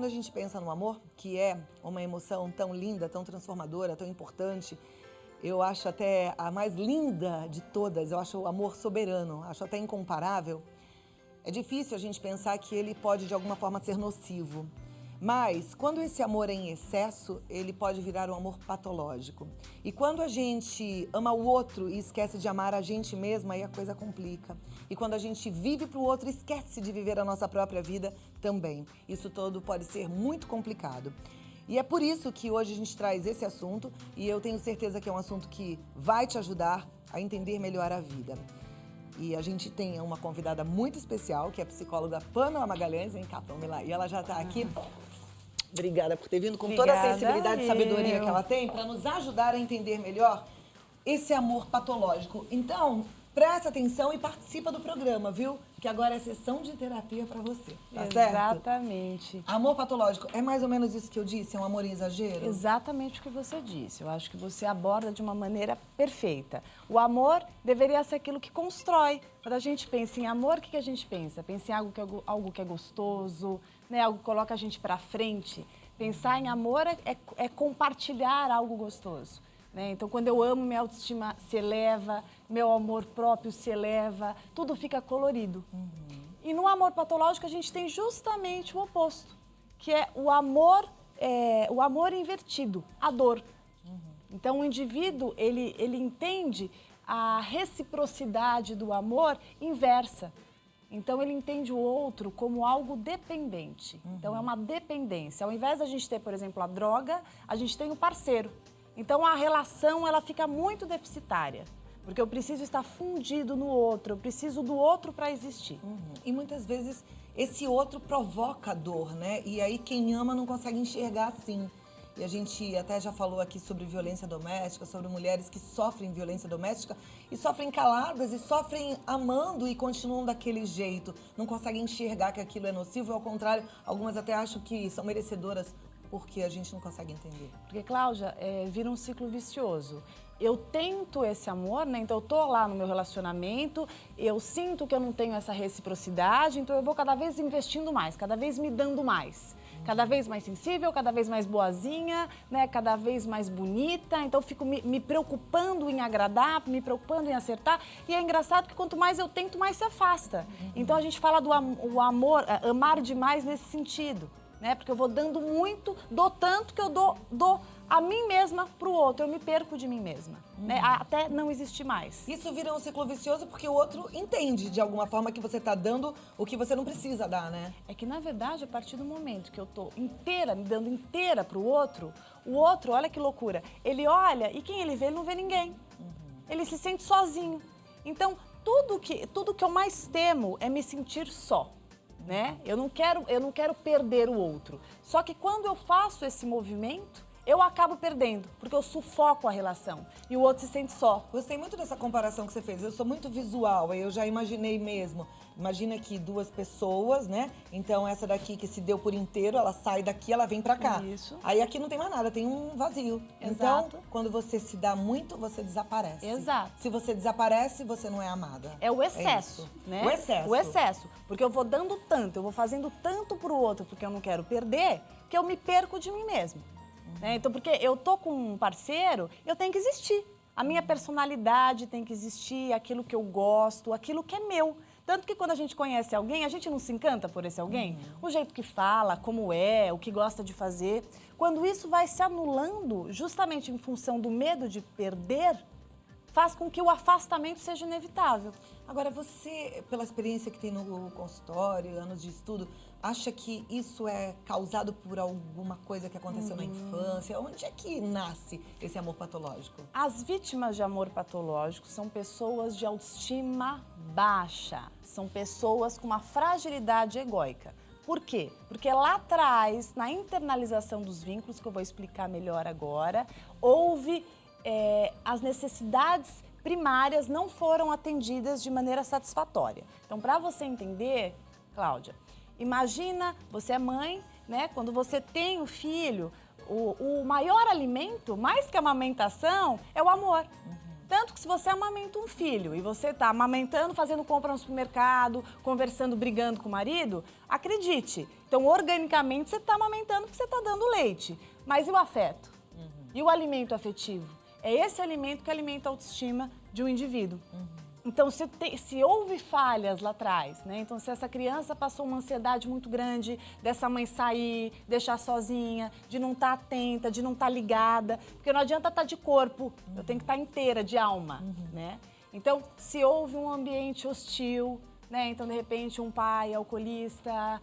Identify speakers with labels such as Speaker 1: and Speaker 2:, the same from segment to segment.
Speaker 1: a gente pensa no amor, que é uma emoção tão linda, tão transformadora, tão importante, eu acho até a mais linda de todas, eu acho o amor soberano, acho até incomparável. É difícil a gente pensar que ele pode de alguma forma ser nocivo. Mas, quando esse amor é em excesso, ele pode virar um amor patológico. E quando a gente ama o outro e esquece de amar a gente mesma, aí a coisa complica. E quando a gente vive para o outro e esquece de viver a nossa própria vida, também. Isso tudo pode ser muito complicado. E é por isso que hoje a gente traz esse assunto e eu tenho certeza que é um assunto que vai te ajudar a entender melhor a vida. E a gente tem uma convidada muito especial, que é a psicóloga Pamela Magalhães, vem cá, Pamela, e ela já está aqui. Obrigada por ter vindo com toda a sensibilidade e sabedoria que ela tem para nos ajudar a entender melhor esse amor patológico. Então, presta atenção e participa do programa, viu? Que agora é sessão de terapia para você, tá certo?
Speaker 2: Exatamente.
Speaker 1: Amor patológico, é mais ou menos isso que eu disse? É um amor em exagero?
Speaker 2: Exatamente o que você disse. Eu acho que você aborda de uma maneira perfeita. O amor deveria ser aquilo que constrói. Quando a gente pensa em amor, o que a gente pensa? Pensa em algo que é gostoso, né? Algo que coloca a gente para frente. Pensar em amor é compartilhar algo gostoso. Né? Então, quando eu amo, minha autoestima se eleva, meu amor próprio se eleva, tudo fica colorido. E no amor patológico, a gente tem justamente o oposto, que é o amor invertido, a dor. Então, o indivíduo, ele entende a reciprocidade do amor inversa. Então, ele entende o outro como algo dependente. Então, é uma dependência. Ao invés da gente ter, por exemplo, a droga, a gente tem o parceiro. Então, a relação, ela fica muito deficitária. Porque eu preciso estar fundido no outro, eu preciso do outro para existir.
Speaker 1: E muitas vezes esse outro provoca dor, né? E aí quem ama não consegue enxergar assim. E a gente até já falou aqui sobre violência doméstica, sobre mulheres que sofrem violência doméstica e sofrem caladas e sofrem amando e continuam daquele jeito. Não conseguem enxergar que aquilo é nocivo, ao contrário, algumas até acham que são merecedoras porque a gente não consegue entender.
Speaker 2: Porque, Cláudia, vira um ciclo vicioso. Eu tento esse amor, né? Então eu tô lá no meu relacionamento, eu sinto que eu não tenho essa reciprocidade, então eu vou cada vez investindo mais, cada vez me dando mais. Cada vez mais sensível, cada vez mais boazinha, né? Cada vez mais bonita. Então eu fico me preocupando em agradar, me preocupando em acertar. E é engraçado que quanto mais eu tento, mais se afasta. Então a gente fala do amor, amar demais nesse sentido. Né? Porque eu vou dando muito, dou tanto que eu dou a mim mesma pro outro, eu me perco de mim mesma, né? Até não existir mais.
Speaker 1: Isso vira um ciclo vicioso porque o outro entende de alguma forma que você tá dando o que você não precisa dar, né?
Speaker 2: É que, na verdade, a partir do momento que eu tô inteira, me dando inteira pro outro, o outro, olha que loucura, ele olha e quem ele vê, ele não vê ninguém. Ele se sente sozinho. Então, tudo que eu mais temo é me sentir só. Né? Eu não quero perder o outro. Só que quando eu faço esse movimento, eu acabo perdendo, porque eu sufoco a relação e o outro se sente só.
Speaker 1: Gostei muito dessa comparação que você fez. Eu sou muito visual, aí eu já imaginei mesmo. Imagina que duas pessoas, né? Então essa daqui que se deu por inteiro, ela sai daqui, ela vem pra cá.
Speaker 2: Isso.
Speaker 1: Aí aqui não tem mais nada, tem um vazio.
Speaker 2: Exato.
Speaker 1: Então, quando você se dá muito, você desaparece.
Speaker 2: Exato.
Speaker 1: Se você desaparece, você não é amada.
Speaker 2: É o excesso, né?
Speaker 1: O excesso.
Speaker 2: O excesso. Porque eu vou dando tanto, eu vou fazendo tanto pro outro, porque eu não quero perder, que eu me perco de mim mesmo. Né? Então, porque eu tô com um parceiro, eu tenho que existir. A minha personalidade tem que existir, aquilo que eu gosto, aquilo que é meu. Tanto que quando a gente conhece alguém, a gente não se encanta por esse alguém? O jeito que fala, como é, o que gosta de fazer. Quando isso vai se anulando, justamente em função do medo de perder, faz com que o afastamento seja inevitável.
Speaker 1: Agora, você, pela experiência que tem no consultório, anos de estudo, acha que isso é causado por alguma coisa que aconteceu na infância? Onde é que nasce esse amor patológico?
Speaker 2: As vítimas de amor patológico são pessoas de autoestima baixa, são pessoas com uma fragilidade egóica. Por quê? Porque lá atrás, na internalização dos vínculos, que eu vou explicar melhor agora, houve as necessidades primárias não foram atendidas de maneira satisfatória. Então, para você entender, Cláudia, imagina, você é mãe, né? Quando você tem um filho, o maior alimento, mais que a amamentação, é o amor. Tanto que se você amamenta um filho e você está amamentando, fazendo compra no supermercado, conversando, brigando com o marido, acredite, então organicamente você está amamentando porque você está dando leite. Mas e o afeto? E o alimento afetivo? É esse alimento que alimenta a autoestima de um indivíduo. Então, se houve falhas lá atrás, né? Então, se essa criança passou uma ansiedade muito grande dessa mãe sair, deixar sozinha, de não estar atenta, de não estar ligada, porque não adianta estar de corpo, eu tenho que estar inteira de alma, né? Então, se houve um ambiente hostil, né? Então, de repente, um pai alcoolista,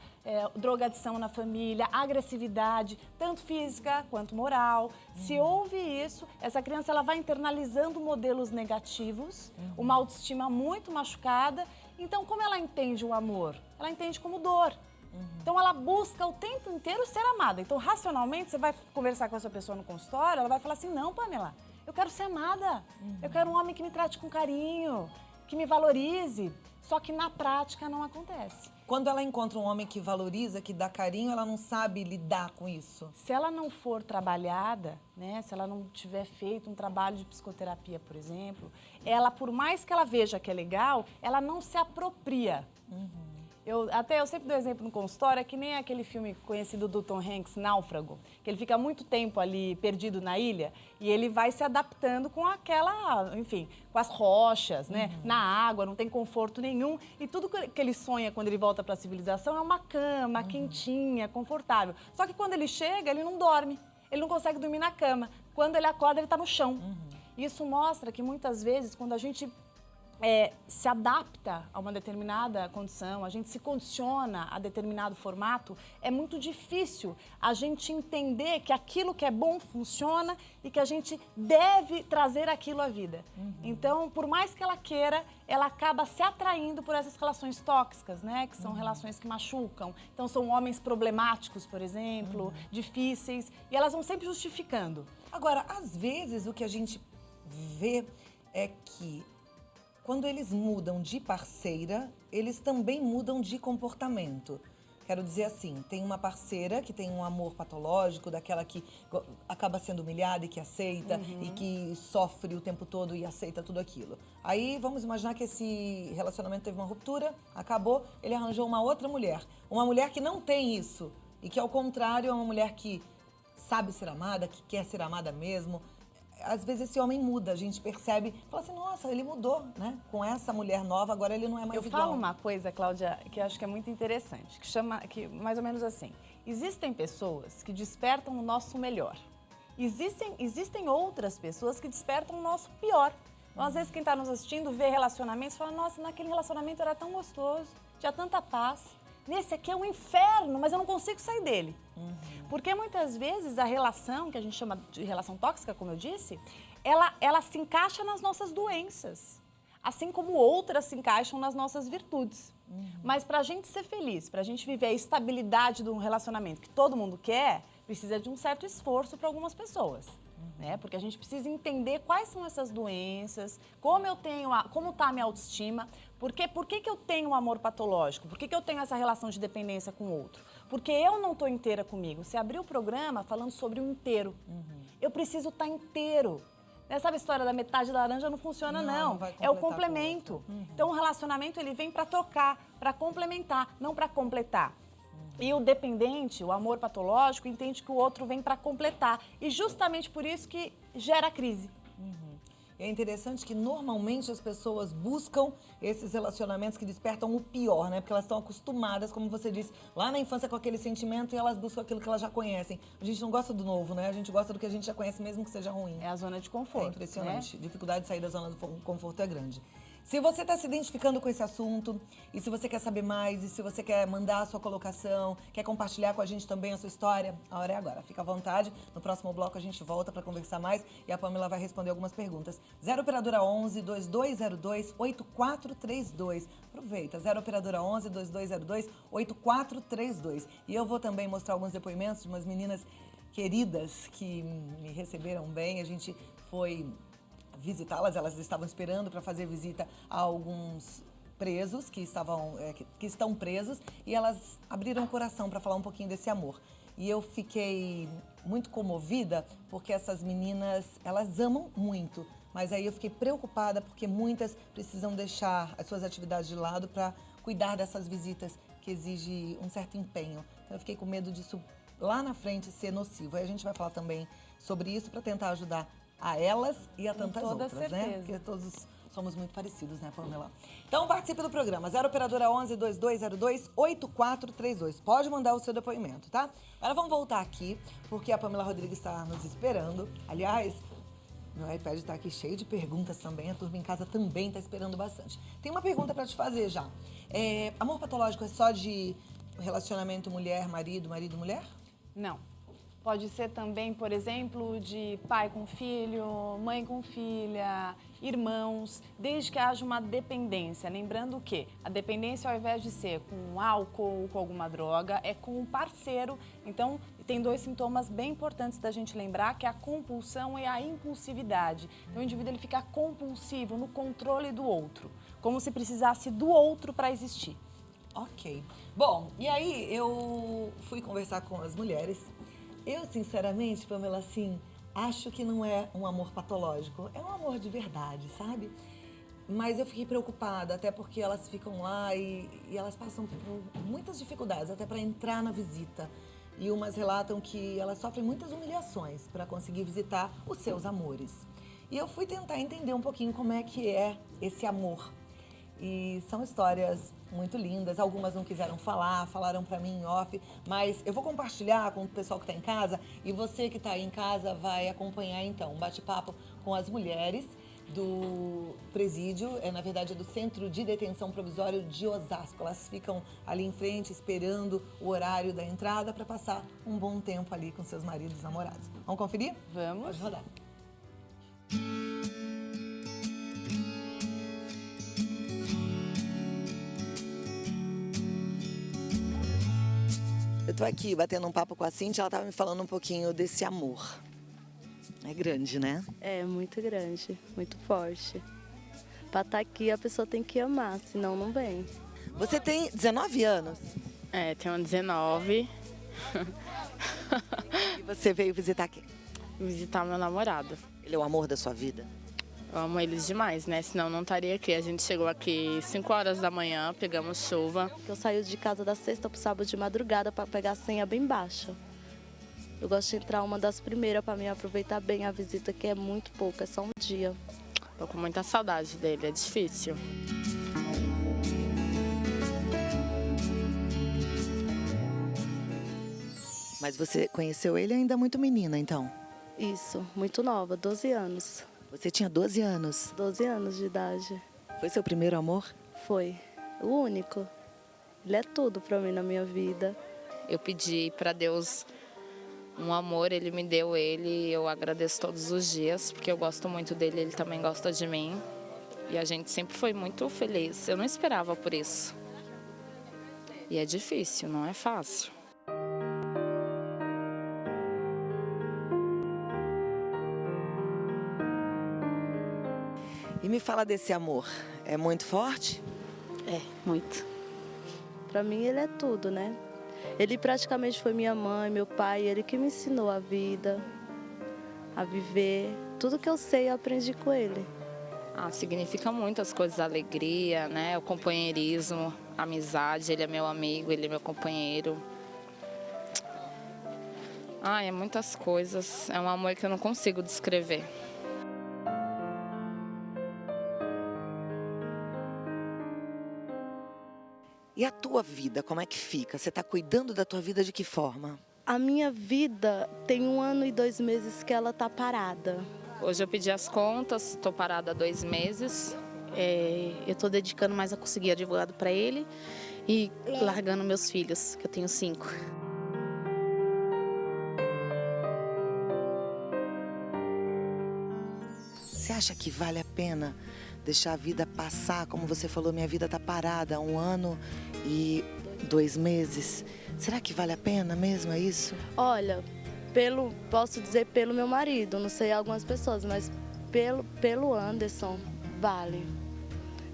Speaker 2: drogadição na família, agressividade, tanto física quanto moral. Se houve isso, essa criança ela vai internalizando modelos negativos, uma autoestima muito machucada. Então, como ela entende o amor? Ela entende como dor. Então, ela busca o tempo inteiro ser amada. Então, racionalmente, você vai conversar com essa pessoa no consultório, ela vai falar assim, não, Pamela, eu quero ser amada. Eu quero um homem que me trate com carinho, que me valorize. Só que na prática não acontece.
Speaker 1: Quando ela encontra um homem que valoriza, que dá carinho, ela não sabe lidar com isso.
Speaker 2: Se ela não for trabalhada, né, se ela não tiver feito um trabalho de psicoterapia, por exemplo, ela, por mais que ela veja que é legal, ela não se apropria. Eu sempre dou exemplo no consultório, é que nem aquele filme conhecido do Tom Hanks, Náufrago, que ele fica muito tempo ali perdido na ilha e ele vai se adaptando com enfim, com as rochas, né? Na água, não tem conforto nenhum. E tudo que ele sonha quando ele volta para a civilização é uma cama quentinha, confortável. Só que quando ele chega, ele não dorme, ele não consegue dormir na cama. Quando ele acorda, ele está no chão. Isso mostra que muitas vezes, quando a gente se adapta a uma determinada condição, a gente se condiciona a determinado formato, é muito difícil a gente entender que aquilo que é bom funciona e que a gente deve trazer aquilo à vida. Então, por mais que ela queira, ela acaba se atraindo por essas relações tóxicas, né? Que são relações que machucam. Então, são homens problemáticos, por exemplo, difíceis, e elas vão sempre justificando.
Speaker 1: Agora, às vezes, o que a gente vê é que quando eles mudam de parceira, eles também mudam de comportamento. Quero dizer assim, tem uma parceira que tem um amor patológico, daquela que acaba sendo humilhada e que aceita e que sofre o tempo todo e aceita tudo aquilo. Aí vamos imaginar que esse relacionamento teve uma ruptura, acabou, ele arranjou uma outra mulher. Uma mulher que não tem isso e que, ao contrário, é uma mulher que sabe ser amada, que quer ser amada mesmo. Às vezes esse homem muda, a gente percebe, fala assim, nossa, ele mudou, né? Com essa mulher nova, agora ele não é mais igual.
Speaker 2: Eu falo uma coisa, Cláudia, que eu acho que é muito interessante, que mais ou menos assim, existem pessoas que despertam o nosso melhor. Existem outras pessoas que despertam o nosso pior. Então, às vezes, quem está nos assistindo vê relacionamentos e fala, nossa, naquele relacionamento era tão gostoso, tinha tanta paz. Nesse aqui é um inferno, mas eu não consigo sair dele. Porque muitas vezes a relação, que a gente chama de relação tóxica, como eu disse, ela se encaixa nas nossas doenças. Assim como outras se encaixam nas nossas virtudes. Mas para a gente ser feliz, para a gente viver a estabilidade de um relacionamento que todo mundo quer, precisa de um certo esforço para algumas pessoas. Né? Porque a gente precisa entender quais são essas doenças, como está a minha autoestima, por que eu tenho um amor patológico, por que eu tenho essa relação de dependência com o outro, porque eu não estou inteira comigo. Você abriu o programa falando sobre o inteiro. Eu preciso estar inteiro. Sabe a história da metade da laranja? Não funciona, não. É o complemento. Então, o relacionamento ele vem para trocar, para complementar, não para completar. E o dependente, o amor patológico, entende que o outro vem para completar. E justamente por isso que gera crise.
Speaker 1: É interessante que normalmente as pessoas buscam esses relacionamentos que despertam o pior, né? Porque elas estão acostumadas, como você disse, lá na infância com aquele sentimento e elas buscam aquilo que elas já conhecem. A gente não gosta do novo, né? A gente gosta do que a gente já conhece, mesmo que seja ruim.
Speaker 2: É a zona de conforto.
Speaker 1: É impressionante. Né? Dificuldade de sair da zona do conforto é grande. Se você está se identificando com esse assunto, e se você quer saber mais, e se você quer mandar a sua colocação, quer compartilhar com a gente também a sua história, a hora é agora. Fica à vontade. No próximo bloco a gente volta para conversar mais e a Pamela vai responder algumas perguntas. 0 Operadora 11 2202 8432. Aproveita, 0 Operadora 11 2202 8432. E eu vou também mostrar alguns depoimentos de umas meninas queridas que me receberam bem. A gente foi visitá-las, elas estavam esperando para fazer visita a alguns presos que estão presos e elas abriram o coração para falar um pouquinho desse amor. E eu fiquei muito comovida porque essas meninas, elas amam muito, Mas aí eu fiquei preocupada porque muitas precisam deixar as suas atividades de lado para cuidar dessas visitas que exigem um certo empenho. Então eu fiquei com medo disso lá na frente ser nocivo. Aí a gente vai falar também sobre isso para tentar ajudar a elas e a tantas outras, né? Porque todos somos muito parecidos, né, Pamela? Então participe do programa, 0 operadora 11 2202 8432. Pode mandar o seu depoimento, tá? Agora vamos voltar aqui, porque a Pamela Rodrigues está nos esperando. Aliás, meu iPad está aqui cheio de perguntas também, a turma em casa também está esperando bastante. Tem uma pergunta para te fazer já. Amor patológico é só de relacionamento mulher-marido, marido-mulher?
Speaker 2: Não. Pode ser também, por exemplo, de pai com filho, mãe com filha, irmãos, desde que haja uma dependência. Lembrando que a dependência, ao invés de ser com álcool ou com alguma droga, é com um parceiro. Então, tem 2 sintomas bem importantes da gente lembrar, que é a compulsão e a impulsividade. Então, o indivíduo ele fica compulsivo no controle do outro, como se precisasse do outro para existir.
Speaker 1: Ok. Bom, e aí eu fui conversar com as mulheres. Eu, sinceramente, Pamela, assim, acho que não é um amor patológico. É um amor de verdade, sabe? Mas eu fiquei preocupada, até porque elas ficam lá e elas passam por muitas dificuldades, até para entrar na visita. E umas relatam que elas sofrem muitas humilhações para conseguir visitar os seus amores. E eu fui tentar entender um pouquinho como é que é esse amor. E são histórias muito lindas, algumas não quiseram falar, falaram pra mim em off, mas eu vou compartilhar com o pessoal que tá em casa e você que tá aí em casa vai acompanhar então um bate-papo com as mulheres do presídio, na verdade é do Centro de Detenção Provisório de Osasco. Elas ficam ali em frente esperando o horário da entrada para passar um bom tempo ali com seus maridos e namorados. Vamos conferir?
Speaker 2: Vamos.
Speaker 1: Pode rodar. Eu tô aqui batendo um papo com a Cíntia, ela tava me falando um pouquinho desse amor. É grande, né?
Speaker 3: É muito grande, muito forte. Pra estar aqui a pessoa tem que amar, senão não vem.
Speaker 1: Você tem 19 anos
Speaker 4: Tenho 19.
Speaker 1: e você veio visitar quem?
Speaker 4: Visitar meu namorado.
Speaker 1: Ele é o amor da sua vida?
Speaker 4: Eu amo eles demais, né? Senão não estaria aqui. A gente chegou aqui 5 horas da manhã, pegamos chuva.
Speaker 3: Eu saio de casa da sexta pro sábado de madrugada pra pegar a senha bem baixa. Eu gosto de entrar uma das primeiras pra mim aproveitar bem a visita, que é muito pouco, é só um dia.
Speaker 4: Tô com muita saudade dele, é difícil.
Speaker 1: Mas você conheceu ele ainda muito menina, então?
Speaker 3: Isso, muito nova, 12 anos.
Speaker 1: Você tinha 12 anos.
Speaker 3: 12 anos de idade.
Speaker 1: Foi seu primeiro amor?
Speaker 3: Foi. O único. Ele é tudo pra mim na minha vida.
Speaker 4: Eu pedi pra Deus um amor, ele me deu ele. E eu agradeço todos os dias, porque eu gosto muito dele, ele também gosta de mim. E a gente sempre foi muito feliz. Eu não esperava por isso. E é difícil, não é fácil.
Speaker 1: E me fala desse amor, é muito forte?
Speaker 3: É, muito. Pra mim ele é tudo, né? Ele praticamente foi minha mãe, meu pai, ele que me ensinou a vida, a viver. Tudo que eu sei eu aprendi com ele.
Speaker 4: Significa muitas coisas, a alegria, né? O companheirismo, a amizade, ele é meu amigo, ele é meu companheiro. É muitas coisas, é um amor que eu não consigo descrever.
Speaker 1: E a tua vida, como é que fica? Você está cuidando da tua vida de que forma?
Speaker 3: A minha vida tem 1 ano e 2 meses que ela tá parada.
Speaker 4: Hoje eu pedi as contas, estou parada há 2 meses.
Speaker 5: Eu estou dedicando mais a conseguir advogado para ele e largando meus filhos, que eu tenho 5.
Speaker 1: Você acha que vale a pena deixar a vida passar? Como você falou, minha vida está parada há 1 ano e 2 meses. Será que vale a pena mesmo, é isso?
Speaker 3: Olha, posso dizer pelo meu marido, não sei algumas pessoas, mas pelo Anderson, vale.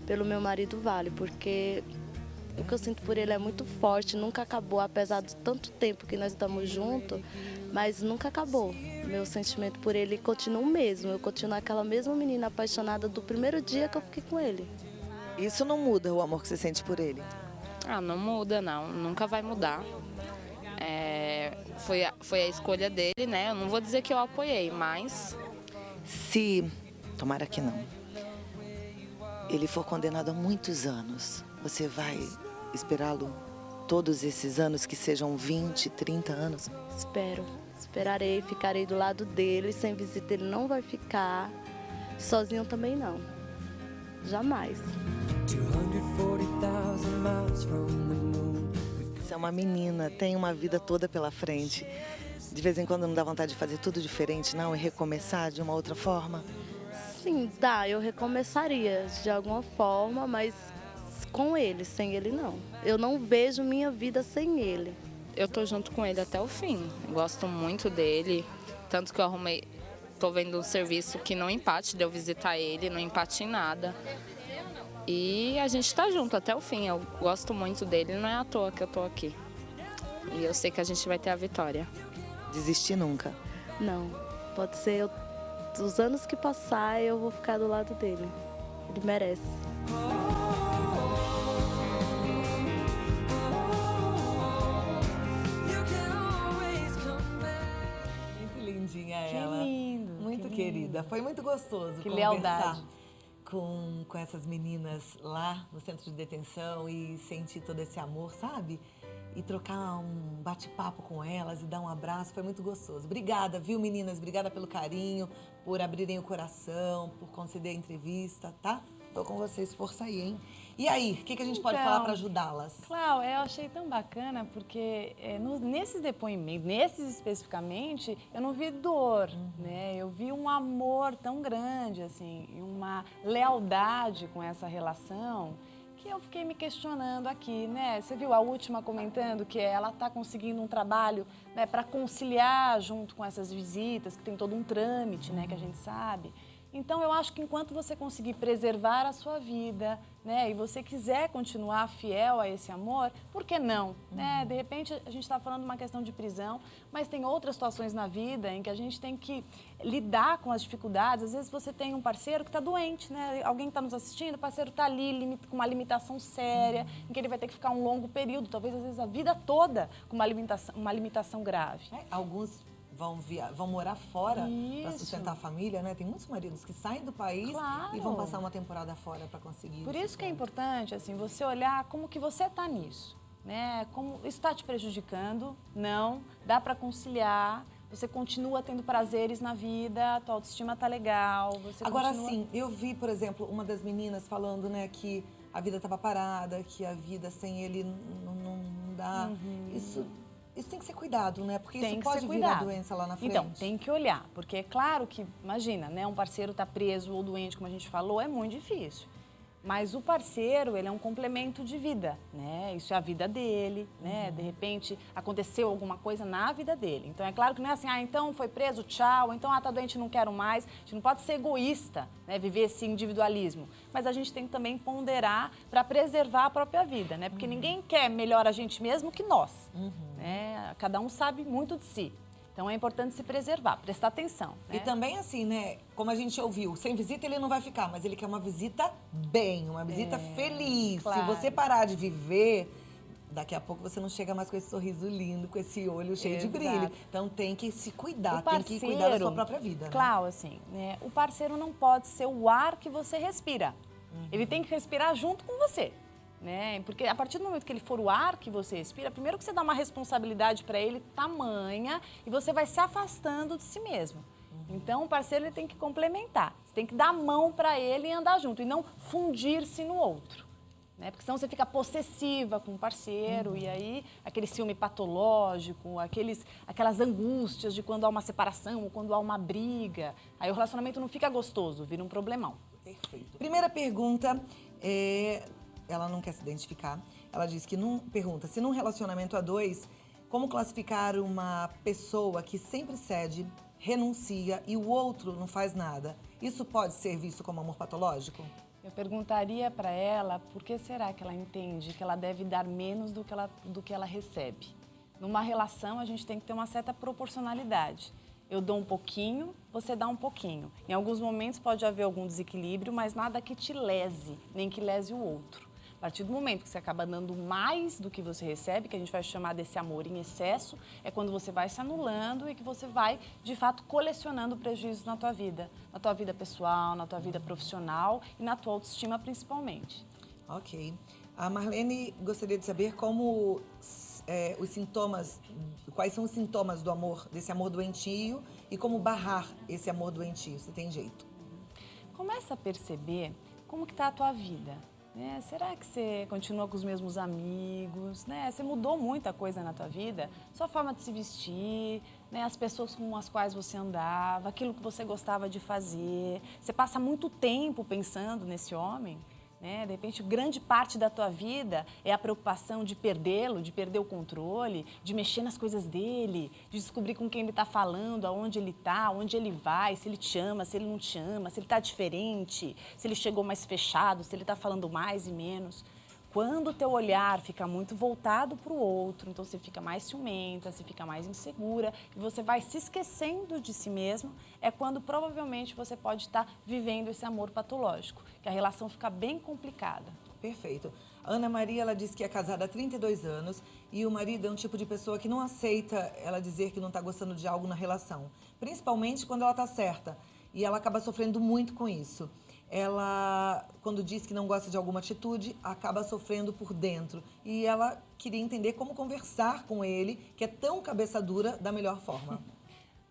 Speaker 3: Pelo meu marido vale, porque o que eu sinto por ele é muito forte, nunca acabou, apesar de tanto tempo que nós estamos juntos, mas nunca acabou. meu sentimento por ele continua o mesmo. Eu continuo aquela mesma menina apaixonada do primeiro dia que eu fiquei com ele.
Speaker 1: Isso não muda o amor que você sente por ele?
Speaker 4: Ah, não muda, não. Nunca vai mudar. Foi a escolha dele, né? Eu não vou dizer que eu apoiei, mas...
Speaker 1: Se, tomara que não, ele for condenado a muitos anos, você vai esperá-lo todos esses anos, que sejam 20, 30 anos?
Speaker 3: Esperarei, ficarei do lado dele, sem visita ele não vai ficar, sozinho também não, jamais.
Speaker 6: 240,000 miles from the moon.
Speaker 1: Você é uma menina, tem uma vida toda pela frente. De vez em quando não dá vontade de fazer tudo diferente, não? E recomeçar de uma outra forma?
Speaker 3: Sim, dá, eu recomeçaria de alguma forma, mas com ele, sem ele não. Eu não vejo minha vida sem ele.
Speaker 4: Eu tô junto com ele até o fim. Gosto muito dele. Tanto que eu arrumei... Tô vendo um serviço que não empate de eu visitar ele, não empate em nada. E a gente tá junto até o fim. Eu gosto muito dele, não é à toa que eu tô aqui. E eu sei que a gente vai ter a vitória.
Speaker 1: Desistir nunca.
Speaker 3: Não, pode ser os anos que passar, eu vou ficar do lado dele. Ele merece.
Speaker 1: Muito lindinha
Speaker 2: Que
Speaker 1: ela.
Speaker 2: lindo.
Speaker 1: Muito
Speaker 2: que
Speaker 1: querida.
Speaker 2: lindo.
Speaker 1: Foi muito gostoso
Speaker 2: Que
Speaker 1: conversar
Speaker 2: lealdade.
Speaker 1: com essas meninas lá no centro de detenção e sentir todo esse amor, sabe? E trocar um bate-papo com elas e dar um abraço, foi muito gostoso. Obrigada, viu, meninas? Obrigada pelo carinho, por abrirem o coração, por conceder a entrevista, tá? Tô com vocês, força aí, hein? E aí, o que a gente pode
Speaker 2: Então,
Speaker 1: falar para ajudá-las?
Speaker 2: Clau, eu achei tão bacana porque nesses depoimentos, nesses especificamente, eu não vi dor, né? Eu vi um amor tão grande, assim, e uma lealdade com essa relação que eu fiquei me questionando aqui, né? Você viu a última comentando que ela está conseguindo um trabalho, né, para conciliar junto com essas visitas, que tem todo um trâmite, né, que a gente sabe. Então, eu acho que enquanto você conseguir preservar a sua vida, né, e você quiser continuar fiel a esse amor, por que não? Né? De repente, a gente está falando de uma questão de prisão, mas tem outras situações na vida em que a gente tem que lidar com as dificuldades. Às vezes, você tem um parceiro que está doente, né? Alguém que está nos assistindo, o parceiro está ali com uma limitação séria, em que ele vai ter que ficar um longo período, talvez, às vezes, a vida toda com uma limitação grave.
Speaker 1: Alguns vão morar fora para
Speaker 2: Isso.
Speaker 1: sustentar a família, né? Tem muitos maridos que saem do país
Speaker 2: Claro.
Speaker 1: e vão passar uma temporada fora para conseguir.
Speaker 2: Por isso que é importante, assim, você olhar como que você está nisso, né? Como isso está te prejudicando? Não. Dá para conciliar. Você continua tendo prazeres na vida, a tua autoestima tá legal. Você
Speaker 1: Agora
Speaker 2: continua...
Speaker 1: sim, eu vi, por exemplo, uma das meninas falando, né, que a vida estava parada, que a vida sem ele não dá. Isso tem que ser cuidado, né? Porque
Speaker 2: Tem
Speaker 1: isso
Speaker 2: que
Speaker 1: pode
Speaker 2: ser
Speaker 1: virar
Speaker 2: cuidado.
Speaker 1: doença lá na frente.
Speaker 2: Então, tem que olhar, porque é claro que, imagina, né, um parceiro tá preso ou doente, como a gente falou, é muito difícil. Mas o parceiro, ele é um complemento de vida, né? Isso é a vida dele, né? De repente, aconteceu alguma coisa na vida dele. Então, é claro que não é assim, então foi preso, tchau, então, tá doente, não quero mais. A gente não pode ser egoísta, né? Viver esse individualismo. Mas a gente tem que também ponderar para preservar a própria vida, né? Porque ninguém quer melhor a gente mesmo que nós, né? Cada um sabe muito de si. Então, é importante se preservar, prestar atenção. Né?
Speaker 1: E também assim, né, como a gente ouviu, sem visita ele não vai ficar, mas ele quer uma visita bem, uma visita feliz.
Speaker 2: claro.
Speaker 1: Se você parar de viver, daqui a pouco você não chega mais com esse sorriso lindo, com esse olho cheio de brilho.
Speaker 2: Exato.
Speaker 1: Então tem que se cuidar,
Speaker 2: O
Speaker 1: tem que cuidar da sua própria vida. Né?
Speaker 2: Claro, assim, né? O parceiro não pode ser o ar que você respira. Ele tem que respirar junto com você. Né? Porque a partir do momento que ele for o ar que você respira, primeiro que você dá uma responsabilidade para ele tamanha e você vai se afastando de si mesmo. Então, o parceiro ele tem que complementar. Você tem que dar a mão para ele e andar junto e não fundir-se no outro. Né? Porque senão você fica possessiva com o parceiro e aí aquele ciúme patológico, aquelas angústias de quando há uma separação ou quando há uma briga. Aí o relacionamento não fica gostoso, vira um problemão.
Speaker 1: Perfeito. Primeira pergunta ela não quer se identificar. Ela diz que pergunta se num relacionamento a dois, como classificar uma pessoa que sempre cede, renuncia e o outro não faz nada? Isso pode ser visto como amor patológico?
Speaker 2: Eu perguntaria para ela por que será que ela entende que ela deve dar menos do que ela recebe. Numa relação, a gente tem que ter uma certa proporcionalidade. Eu dou um pouquinho, você dá um pouquinho. Em alguns momentos pode haver algum desequilíbrio, mas nada que te lese, nem que lese o outro. A partir do momento que você acaba dando mais do que você recebe, que a gente vai chamar desse amor em excesso, é quando você vai se anulando e que você vai, de fato, colecionando prejuízos na tua vida pessoal, na tua vida profissional e na tua autoestima principalmente.
Speaker 1: Ok. A Marlene gostaria de saber como os sintomas, quais são os sintomas do amor, desse amor doentio e como barrar esse amor doentio, se tem jeito.
Speaker 2: Começa a perceber como que tá a tua vida, né? Será que você continua com os mesmos amigos, né? Você mudou muita coisa na tua vida? Sua forma de se vestir, né? As pessoas com as quais você andava, aquilo que você gostava de fazer. Você passa muito tempo pensando nesse homem, né? De repente, grande parte da tua vida é a preocupação de perdê-lo, de perder o controle, de mexer nas coisas dele, de descobrir com quem ele está falando, aonde ele está, onde ele vai, se ele te ama, se ele não te ama, se ele está diferente, se ele chegou mais fechado, se ele está falando mais e menos. Quando o teu olhar fica muito voltado para o outro, então você fica mais ciumenta, você fica mais insegura e você vai se esquecendo de si mesmo, é quando provavelmente você pode estar vivendo esse amor patológico, que a relação fica bem complicada.
Speaker 1: Perfeito. A Ana Maria, ela diz que é casada há 32 anos e o marido é um tipo de pessoa que não aceita ela dizer que não está gostando de algo na relação, principalmente quando ela está certa, e ela acaba sofrendo muito com isso. Ela, quando diz que não gosta de alguma atitude, acaba sofrendo por dentro. E ela queria entender como conversar com ele, que é tão cabeça dura, da melhor forma.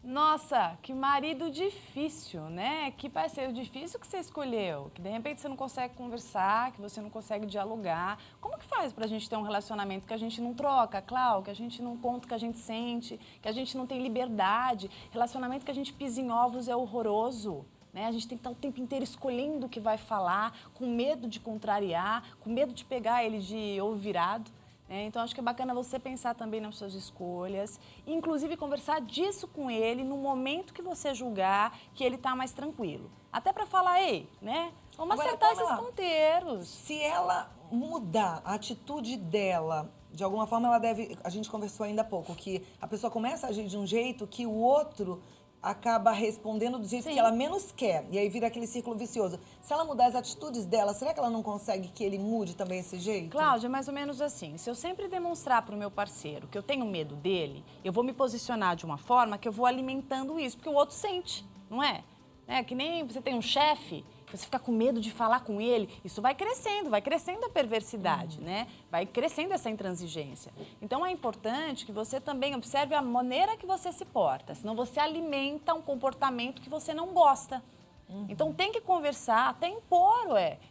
Speaker 2: Nossa, que marido difícil, né? Que parceiro difícil que você escolheu. Que de repente você não consegue conversar, que você não consegue dialogar. Como que faz pra gente ter um relacionamento que a gente não troca, Clau? Que a gente não conta o que a gente sente, que a gente não tem liberdade. Relacionamento que a gente pisa em ovos é horroroso. Né? A gente tem que estar o tempo inteiro escolhendo o que vai falar, com medo de contrariar, com medo de pegar ele de ovo virado. Né? Então, acho que é bacana você pensar também nas suas escolhas, e, inclusive conversar disso com ele no momento que você julgar que ele está mais tranquilo. Até para falar, ei, né? Vamos
Speaker 1: Agora,
Speaker 2: acertar
Speaker 1: Pamela,
Speaker 2: esses ponteiros.
Speaker 1: Se ela mudar a atitude dela, de alguma forma ela deve... A gente conversou ainda há pouco, que a pessoa começa a agir de um jeito que o outro acaba respondendo do jeito
Speaker 2: Sim.
Speaker 1: que ela menos quer. E aí vira aquele círculo vicioso. Se ela mudar as atitudes dela, será que ela não consegue que ele mude também esse jeito?
Speaker 2: Cláudia, é mais ou menos assim. Se eu sempre demonstrar para o meu parceiro que eu tenho medo dele, eu vou me posicionar de uma forma que eu vou alimentando isso, porque o outro sente, não é? É que nem você tem um chefe, você fica com medo de falar com ele, isso vai crescendo a perversidade, né? Vai crescendo essa intransigência. Então, é importante que você também observe a maneira que você se porta, senão você alimenta um comportamento que você não gosta. Então, tem que conversar, até impor,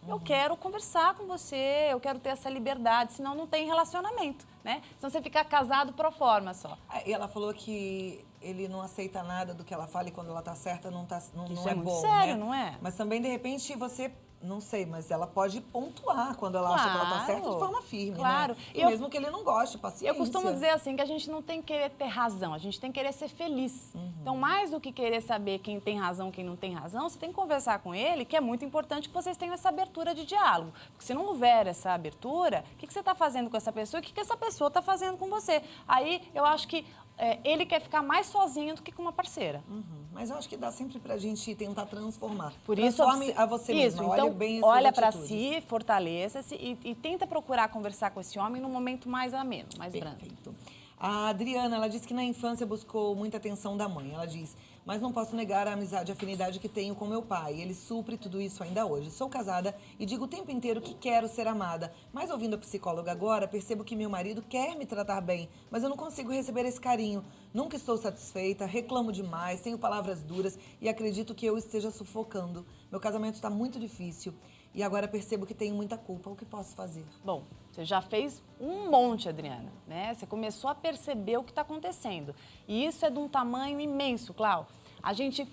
Speaker 2: eu quero conversar com você, eu quero ter essa liberdade, senão não tem relacionamento, né? Senão você fica casado pro forma só.
Speaker 1: E ela falou que ele não aceita nada do que ela fala e quando ela tá certa não
Speaker 2: Isso
Speaker 1: é
Speaker 2: é muito
Speaker 1: bom,
Speaker 2: sério,
Speaker 1: né?
Speaker 2: não é?
Speaker 1: Mas também, de repente, você... Não sei, mas ela pode pontuar quando ela acha que ela tá certa de forma firme,
Speaker 2: claro.
Speaker 1: né? E mesmo que ele não goste, paciência.
Speaker 2: Eu costumo dizer assim, que a gente não tem que querer ter razão, a gente tem que querer ser feliz. Então, mais do que querer saber quem tem razão, quem não tem razão, você tem que conversar com ele, que é muito importante que vocês tenham essa abertura de diálogo. Porque se não houver essa abertura, o que você está fazendo com essa pessoa e o que essa pessoa está fazendo com você? Aí, eu acho que ele quer ficar mais sozinho do que com uma parceira.
Speaker 1: Mas eu acho que dá sempre pra gente tentar transformar.
Speaker 2: Por isso,
Speaker 1: transforme a você mesma,
Speaker 2: então,
Speaker 1: olhe bem as suas
Speaker 2: olha para
Speaker 1: atitudes.
Speaker 2: si, fortaleça-se e tenta procurar conversar com esse homem num momento mais ameno, mais brando.
Speaker 1: Perfeito. A Adriana, ela disse que na infância buscou muita atenção da mãe. Ela diz, mas não posso negar a amizade e afinidade que tenho com meu pai. Ele supre tudo isso ainda hoje. Sou casada e digo o tempo inteiro que quero ser amada. Mas ouvindo a psicóloga agora, percebo que meu marido quer me tratar bem, mas eu não consigo receber esse carinho. Nunca estou satisfeita, reclamo demais, tenho palavras duras e acredito que eu esteja sufocando. Meu casamento está muito difícil e agora percebo que tenho muita culpa. O que posso fazer?
Speaker 2: Bom, você já fez um monte, Adriana, né? Você começou a perceber o que está acontecendo. E isso é de um tamanho imenso, Clau. A gente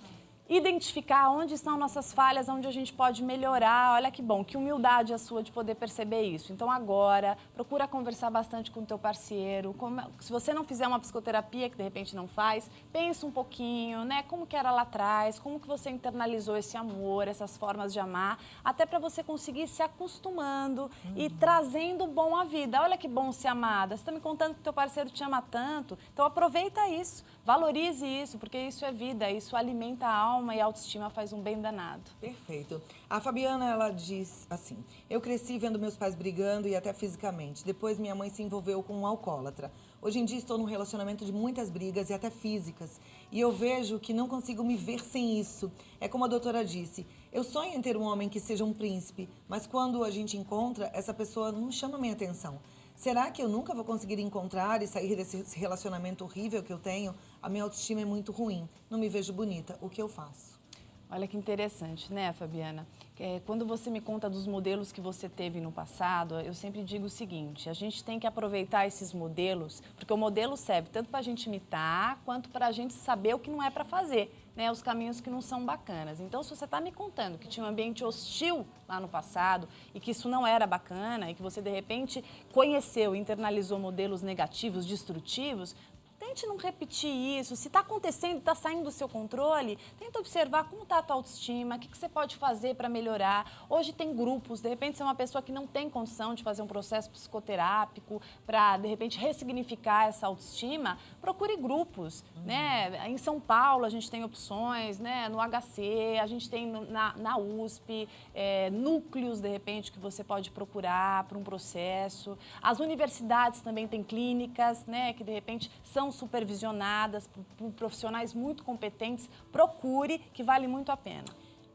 Speaker 2: identificar onde estão nossas falhas, onde a gente pode melhorar. Olha que bom, que humildade a sua de poder perceber isso. Então agora, procura conversar bastante com o teu parceiro. Se você não fizer uma psicoterapia, que de repente não faz, pensa um pouquinho, né? Como que era lá atrás, como que você internalizou esse amor, essas formas de amar, até para você conseguir se acostumando e trazendo o bom à vida. Olha que bom ser amada. Você está me contando que teu parceiro te ama tanto, então aproveita isso, valorize isso, porque isso é vida, isso alimenta a alma e a autoestima faz um bem danado.
Speaker 1: Perfeito. A Fabiana, ela diz assim: eu cresci vendo meus pais brigando e até fisicamente. Depois minha mãe se envolveu com um alcoólatra. Hoje em dia estou num relacionamento de muitas brigas e até físicas. E eu vejo que não consigo me ver sem isso. É como a doutora disse, eu sonho em ter um homem que seja um príncipe, mas quando a gente encontra, essa pessoa não chama minha atenção. Será que eu nunca vou conseguir encontrar e sair desse relacionamento horrível que eu tenho? A minha autoestima é muito ruim, não me vejo bonita. O que eu faço?
Speaker 2: Olha que interessante, né, Fabiana? Quando você me conta dos modelos que você teve no passado, eu sempre digo o seguinte, a gente tem que aproveitar esses modelos, porque o modelo serve tanto para a gente imitar, quanto para a gente saber o que não é para fazer, né, os caminhos que não são bacanas. Então, se você está me contando que tinha um ambiente hostil lá no passado e que isso não era bacana e que você, de repente, conheceu e internalizou modelos negativos, destrutivos, tente não repetir isso. Se está acontecendo e está saindo do seu controle, tenta observar como está a tua autoestima, o que você pode fazer para melhorar. Hoje tem grupos, de repente você é uma pessoa que não tem condição de fazer um processo psicoterápico para, de repente, ressignificar essa autoestima, procure grupos. Né? Em São Paulo a gente tem opções, né? No HC, a gente tem na USP, núcleos, de repente, que você pode procurar para um processo. As universidades também têm clínicas, né? Que, de repente, são supervisionadas por profissionais muito competentes. Procure, que vale muito a pena.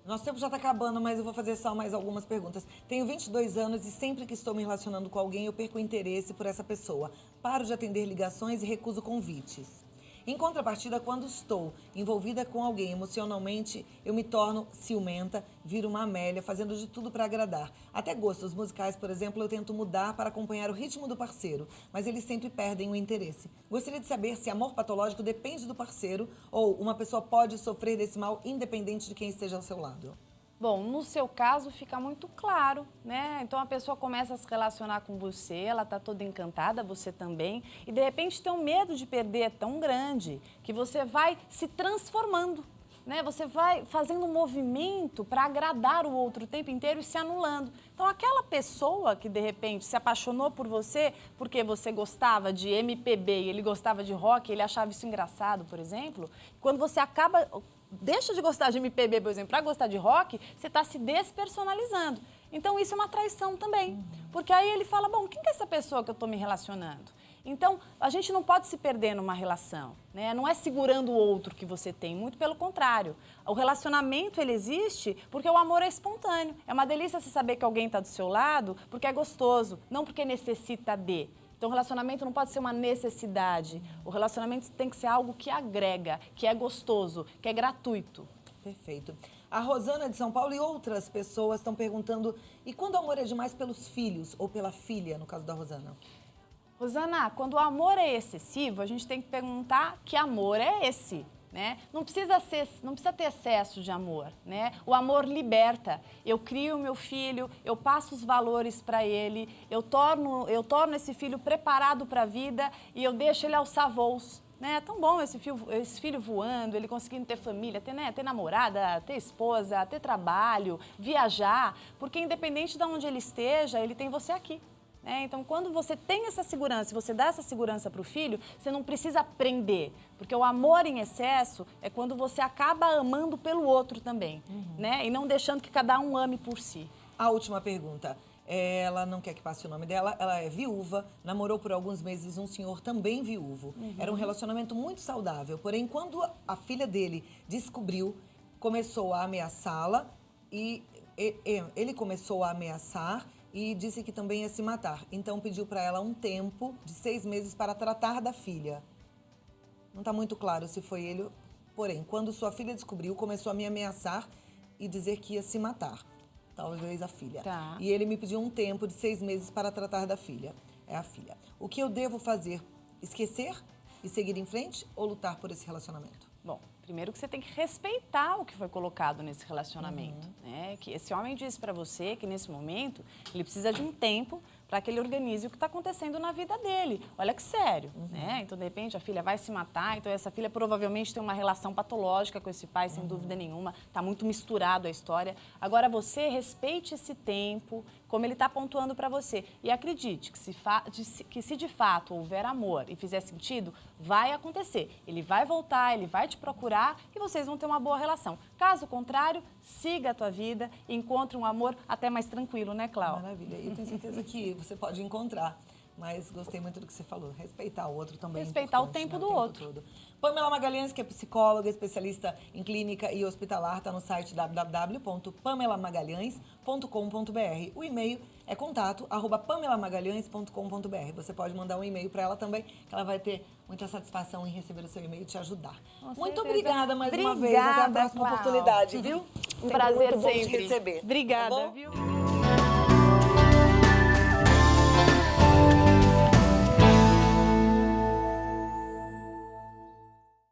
Speaker 1: Nosso tempo já está acabando, mas eu vou fazer só mais algumas perguntas. Tenho 22 anos e sempre que estou me relacionando com alguém, eu perco o interesse por essa pessoa. Paro de atender ligações e recuso convites. Em contrapartida, quando estou envolvida com alguém emocionalmente, eu me torno ciumenta, viro uma Amélia, fazendo de tudo para agradar. Até gostos musicais, por exemplo, eu tento mudar para acompanhar o ritmo do parceiro, mas eles sempre perdem o interesse. Gostaria de saber se amor patológico depende do parceiro ou uma pessoa pode sofrer desse mal independente de quem esteja ao seu lado.
Speaker 2: Bom, no seu caso fica muito claro, né? Então a pessoa começa a se relacionar com você, ela está toda encantada, você também, e de repente tem um medo de perder é tão grande que você vai se transformando, né? Você vai fazendo um movimento para agradar o outro o tempo inteiro e se anulando. Então aquela pessoa que de repente se apaixonou por você porque você gostava de MPB e ele gostava de rock, ele achava isso engraçado, por exemplo, quando você deixa de gostar de MPB, por exemplo, para gostar de rock, você está se despersonalizando. Então, isso é uma traição também. Porque aí ele fala, bom, quem que é essa pessoa que eu estou me relacionando? Então, a gente não pode se perder numa relação, né? Não é segurando o outro que você tem, muito pelo contrário. O relacionamento, ele existe porque o amor é espontâneo. É uma delícia você saber que alguém está do seu lado porque é gostoso, não porque necessita de. Então, o relacionamento não pode ser uma necessidade. O relacionamento tem que ser algo que agrega, que é gostoso, que é gratuito.
Speaker 1: Perfeito. A Rosana de São Paulo e outras pessoas estão perguntando, e quando o amor é demais pelos filhos ou pela filha, no caso da Rosana?
Speaker 2: Rosana, quando o amor é excessivo, a gente tem que perguntar que amor é esse. Né? Não precisa ter excesso de amor, né? O amor liberta. Eu crio meu filho, eu passo os valores para ele, eu torno esse filho preparado para a vida e eu deixo ele alçar voos. Né? É tão bom esse filho voando, ele conseguindo ter família, ter namorada, ter esposa, ter trabalho, viajar, porque independente de onde ele esteja, ele tem você aqui. Então, quando você tem essa segurança, você dá essa segurança para o filho, você não precisa prender, porque o amor em excesso é quando você acaba amando pelo outro também, né? E não deixando que cada um ame por si.
Speaker 1: A última pergunta. Ela não quer que passe o nome dela, ela é viúva, namorou por alguns meses um senhor também viúvo. Era um relacionamento muito saudável, porém, quando a filha dele descobriu, começou a ameaçá-la e ele começou a ameaçar e disse que também ia se matar. Então pediu para ela um tempo de 6 meses para tratar da filha. Não está muito claro se foi ele, porém, quando sua filha descobriu, começou a me ameaçar e dizer que ia se matar. Talvez a filha.
Speaker 2: Tá.
Speaker 1: E ele me pediu um tempo de 6 meses para tratar da filha. É a filha. O que eu devo fazer? Esquecer e seguir em frente ou lutar por esse relacionamento?
Speaker 2: Bom, primeiro que você tem que respeitar o que foi colocado nesse relacionamento, né? Que esse homem disse para você que nesse momento ele precisa de um tempo para que ele organize o que está acontecendo na vida dele. Olha que sério, né? Então, de repente, a filha vai se matar, então essa filha provavelmente tem uma relação patológica com esse pai, sem dúvida nenhuma. Está muito misturado a história. Agora, você respeite esse tempo, como ele está pontuando para você. E acredite que se de fato houver amor e fizer sentido, vai acontecer. Ele vai voltar, ele vai te procurar e vocês vão ter uma boa relação. Caso contrário, siga a tua vida e encontre um amor até mais tranquilo, né, Cláudia?
Speaker 1: Maravilha. E eu tenho certeza que você pode encontrar. Mas gostei muito do que você falou. Respeitar o outro também.
Speaker 2: Respeitar o tempo do outro.
Speaker 1: Todo. Pamela Magalhães, que é psicóloga, especialista em clínica e hospitalar, está no site www.pamelamagalhães.com.br. O e-mail é contato@pamelamagalhães.com.br. Você pode mandar um e-mail para ela também, que ela vai ter muita satisfação em receber o seu e-mail e te ajudar. Muito obrigada mais uma vez. Até a próxima oportunidade, viu?
Speaker 2: Um prazer
Speaker 1: muito bom te
Speaker 2: sempre.
Speaker 1: receber.
Speaker 2: Obrigada,
Speaker 1: tá bom?
Speaker 2: viu?